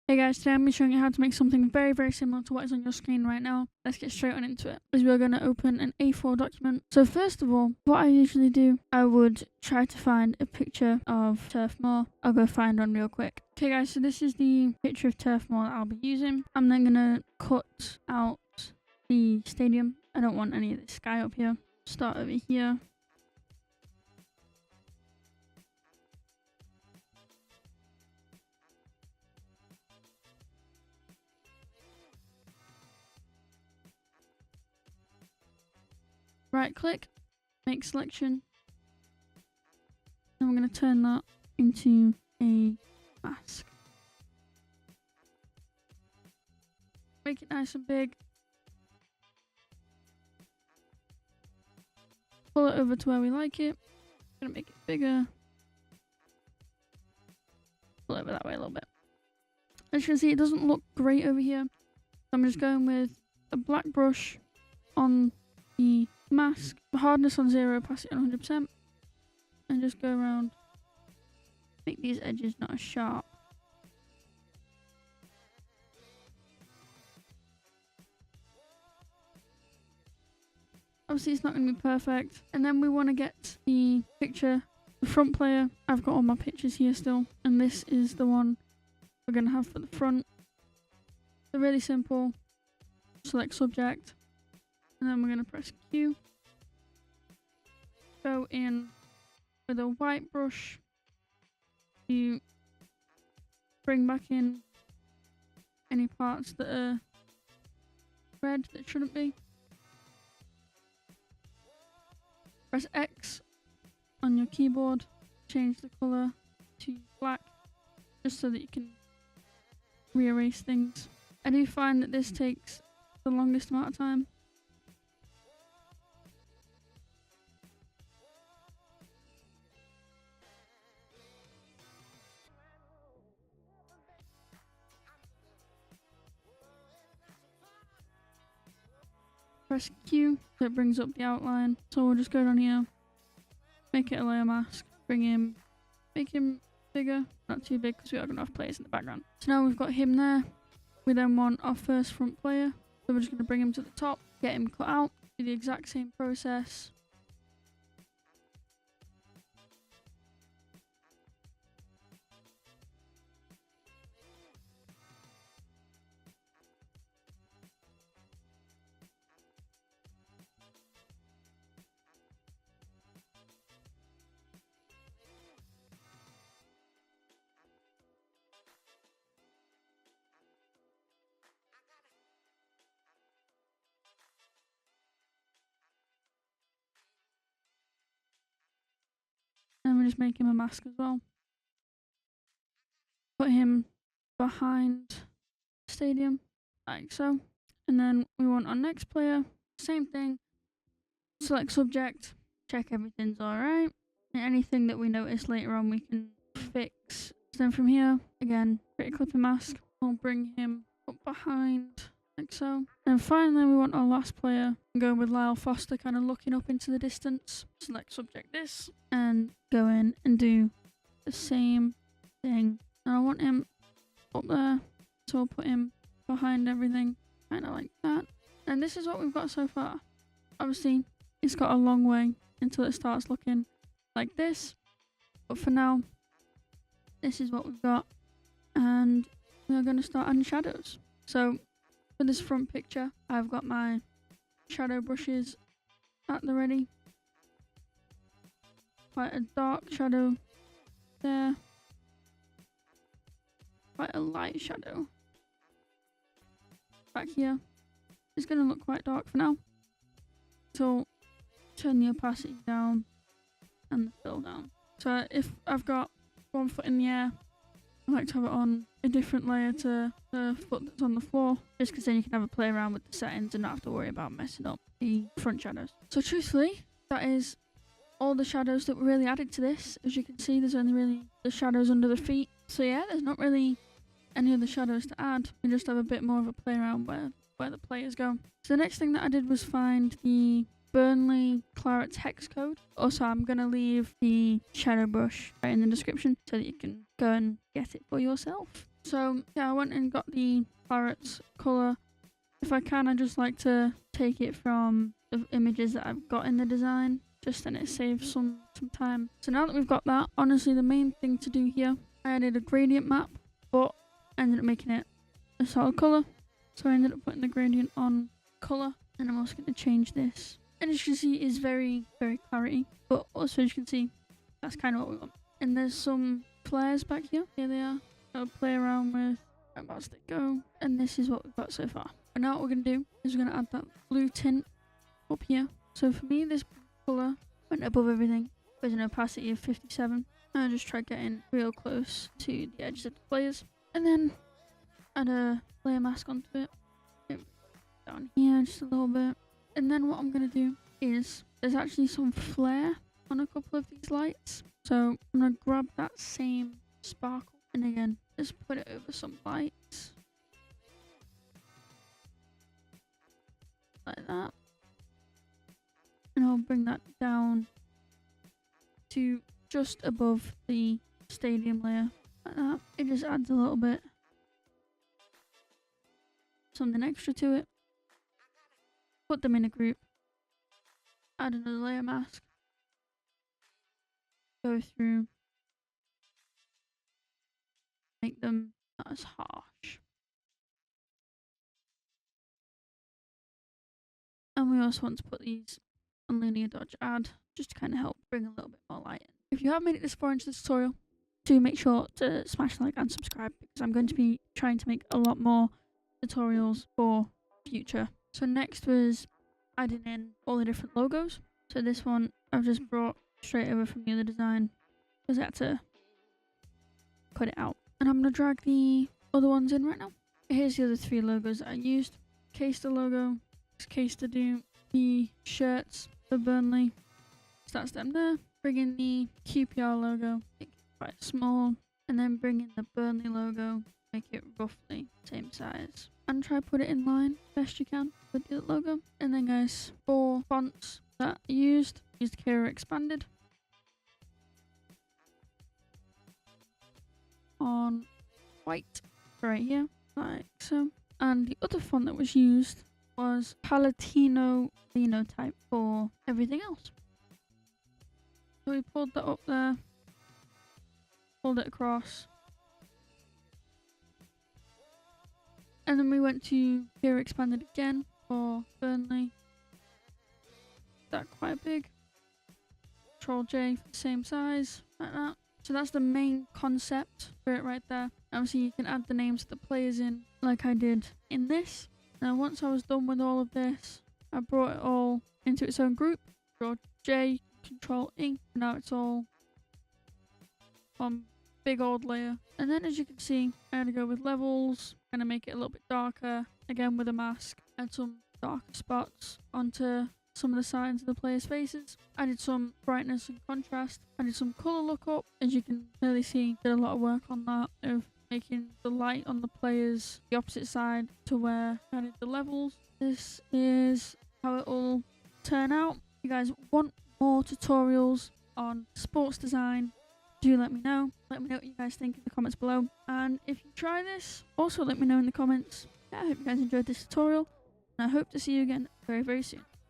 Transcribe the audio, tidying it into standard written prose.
Hey guys, today I'm going to be showing you how to make something very similar to what is on your screen right now. Let's get straight on into it. As we're going to open an A4 document. So first of all, what I usually do, I would try to find a picture of Turf Moor. I'll go find one real quick. Okay guys, so this is the picture of Turf Moor that I'll be using. I'm then going to cut out the stadium. I don't want any of this sky up here. Start over here. Right click, make selection. And we're going to turn that into a mask. Make it nice and big. Pull it over to where we like it. I'm going to make it bigger. Pull it over that way a little bit. As you can see, it doesn't look great over here. So I'm just going with a black brush on the mask, hardness on 0, opacity on 100%, and just go around. Make these edges not as sharp. Obviously it's not going to be perfect. And then we want to get the picture, the front player. I've got all my pictures here still, and this is the one we're going to have for the front. So really simple. Select subject, and then we're going to press Q. Go in with a white brush to bring back in any parts that are red that shouldn't be. Press X on your keyboard, change the colour to black, just so that you can re-erase things. I do find that this takes the longest amount of time. Press Q, so it brings up the outline. So we'll just go down here, make it a layer mask, make him bigger, not too big because we are going to have players in the background. So now we've got him there. We then want our first front player. So we're just going to bring him to the top, get him cut out, do the exact same process. And we just make him a mask as well. Put him behind the stadium, like so. And then we want our next player, same thing. Select subject, check everything's alright. And anything that we notice later on we can fix. So then from here, again, create a clipping mask. We'll bring him up behind, like so. And finally we want our last player. Go with Lyle Foster, kind of looking up into the distance. Select subject this, and go in and do the same thing. And I want him up there, so I'll put him behind everything, kind of like that. And this is what we've got so far. Obviously, it's got a long way until it starts looking like this. But for now, this is what we've got. And we're going to start adding shadows. So for this front picture, I've got my shadow brushes at the ready. Quite a dark shadow there. Quite a light shadow back here. It's going to look quite dark for now. So turn the opacity down and the fill down. So if I've got one foot in the air, I like to have it on a different layer to the foot that's on the floor, just because then you can have a play around with the settings and not have to worry about messing up the front shadows. So truthfully, that is all the shadows that were really added to this. As you can see, there's only really the shadows under the feet. So yeah, there's not really any other shadows to add. You just have a bit more of a play around where the players go. So the next thing that I did was find the Burnley Claret hex code. Also, I'm going to leave the shadow brush right in the description so that you can go and get it for yourself. So yeah, I went and got the claret's colour. If I can, I just like to take it from the images that I've got in the design, just then it saves some time. So now that we've got that, honestly the main thing to do here, I added a gradient map, but I ended up making it a solid colour. So I ended up putting the gradient on colour, and I'm also going to change this. And as you can see, it's very, very clarity, but also as you can see, that's kind of what we want. And there's some flares back here. Here they are. I'll play around with and as they go. And this is what we've got so far. And now what we're going to do is we're going to add that blue tint up here. So for me, this colour went above everything with an opacity of 57. And I just tried getting real close to the edges of the players. And then add a layer mask onto it. Down here just a little bit. And then what I'm going to do is there's actually some flare on a couple of these lights. So I'm going to grab that same sparkle and again just put it over some lights. Like that. And I'll bring that down to just above the stadium layer. Like that. It just adds a little bit something extra to it. Put them in a group. Add another layer mask. Go through. Make them not as harsh. And we also want to put these on linear dodge add, just to kind of help bring a little bit more light in. If you have made it this far into the tutorial, do make sure to smash like and subscribe, because I'm going to be trying to make a lot more tutorials for future. So next was adding in all the different logos. So this one I've just brought straight over from the other design because I had to cut it out. And I'm going to drag the other ones in right now. Here's the other three logos that I used. Case the logo, case to do the shirts for Burnley. So that's them there. Bring in the QPR logo, make it quite small. And then bring in the Burnley logo, make it roughly same size. And try put it in line best you can with the logo. And then guys, for fonts that I used Kira Expanded. On white right here, like so. And the other font that was used was Palatino Linotype for everything else. So we pulled that up there, pulled it across, and then we went to Kira Expanded again for Burnley. That quite big. Control J for the same size, like that. So that's the main concept for it right there. Obviously you can add the names of the players in like I did in this. Now once I was done with all of this, I brought it all into its own group. Control J, Control E, and now it's all on big old layer. And then as you can see, I had to go with levels, kind of make it a little bit darker, again with a mask, add some darker spots onto some of the sides of the players' faces. I did some brightness and contrast. I did some colour lookup. As you can clearly see, did a lot of work on that, of making the light on the players the opposite side to where I did the levels. This is how it will turn out. If you guys want more tutorials on sports design, do let me know. Let me know what you guys think in the comments below. And if you try this, also let me know in the comments. I hope you guys enjoyed this tutorial, and I hope to see you again very, very soon.